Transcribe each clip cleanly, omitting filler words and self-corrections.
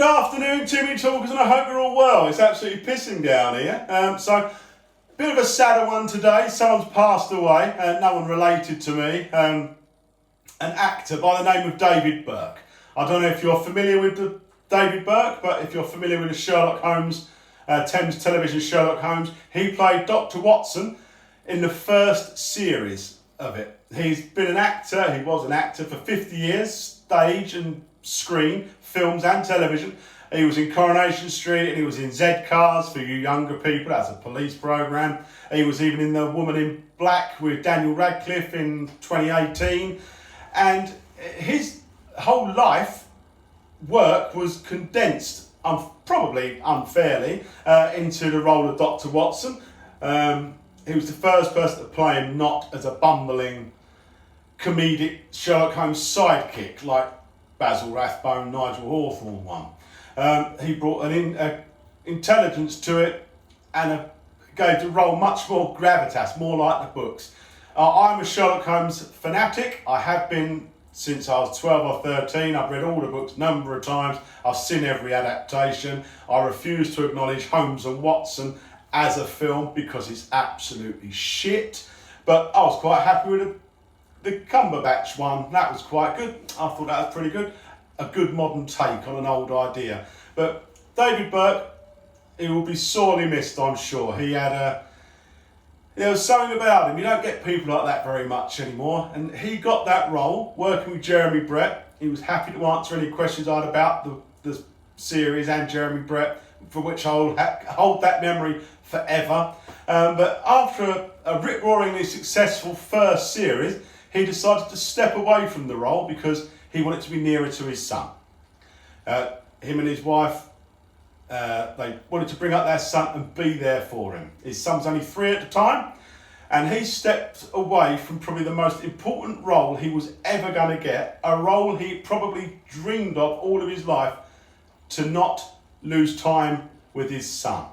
Good afternoon, Timmy Talkers, and I hope you're all well. It's absolutely pissing down here. A bit of a sadder one today. Someone's passed away, no one related to me. An actor by the name of David Burke. I don't know if you're familiar with David Burke, but if you're familiar with the Sherlock Holmes, Thames Television Sherlock Holmes, he played Dr. Watson in the first series of it. He's been an actor, he was an actor for 50 years, stage and screen, films and television. He was in Coronation Street and he was in Z Cars for you younger people. That's a police programme. He was even in The Woman in Black with Daniel Radcliffe in 2018. And his whole life work was condensed, probably unfairly, into the role of Dr. Watson. He was the first person to play him not as a bumbling comedic Sherlock Holmes sidekick like Basil Rathbone, Nigel Hawthorne one. He brought an intelligence to it and gave the role much more gravitas, more like the books. I'm a Sherlock Holmes fanatic. I have been since I was 12 or 13. I've read all the books a number of times. I've seen every adaptation. I refuse to acknowledge Holmes and Watson as a film because it's absolutely shit. But I was quite happy with the Cumberbatch one. That was quite good. I thought that was pretty good. A good modern take on an old idea. But David Burke, he will be sorely missed, I'm sure. There was something about him. You don't get people like that very much anymore. And he got that role, working with Jeremy Brett. He was happy to answer any questions I had about the series and Jeremy Brett, for which I'll hold that memory forever. But after a rip-roaringly successful first series, he decided to step away from the role because he wanted to be nearer to his son. Him and his wife, they wanted to bring up their son and be there for him. His son was only 3 at the time, and he stepped away from probably the most important role he was ever going to get, a role he probably dreamed of all of his life, to not lose time with his son.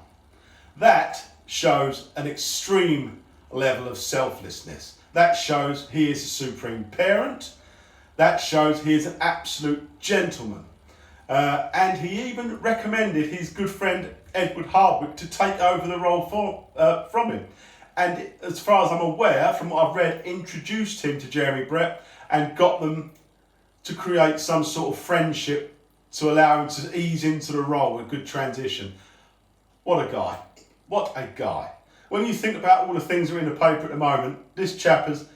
That shows an extreme level of selflessness. That shows he is a supreme parent. That shows he is an absolute gentleman. And he even recommended his good friend Edward Hardwick to take over the role from him. And as far as I'm aware, from what I've read, introduced him to Jeremy Brett and got them to create some sort of friendship to allow him to ease into the role with good transition. What a guy. What a guy. When you think about all the things that are in the paper at the moment, this chap has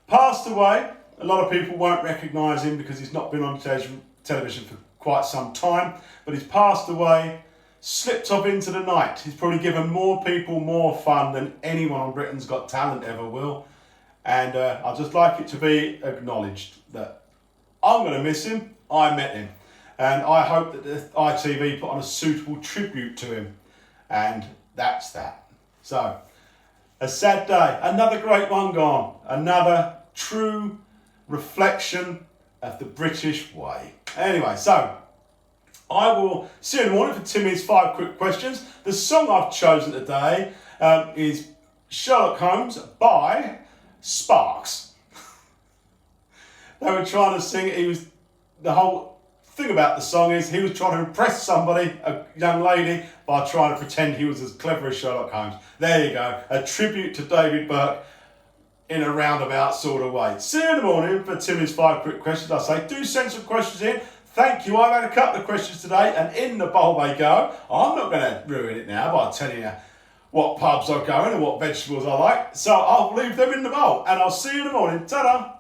passed away. A lot of people won't recognise him because he's not been on television for quite some time, but he's passed away, slipped off into the night. He's probably given more people more fun than anyone on Britain's Got Talent ever will. And I'd just like it to be acknowledged that I'm going to miss him. I met him. And I hope that the ITV put on a suitable tribute to him. And that's that. So, a sad day. Another great one gone. Another true reflection of the British way. Anyway, so I will see you in the morning for Timmy's 5 quick questions. The song I've chosen today is Sherlock Holmes by Sparks. They were trying to sing it. The whole thing about the song is he was trying to impress somebody, a young lady, by trying to pretend he was as clever as Sherlock Holmes. There you go. A tribute to David Burke in a roundabout sort of way. See you in the morning for Timmy's 5 quick questions. I say, do send some questions in. Thank you. I've had a couple of questions today, and in the bowl they go. I'm not going to ruin it now by telling you what pubs I go in and what vegetables I like. So I'll leave them in the bowl, and I'll see you in the morning. Ta-da!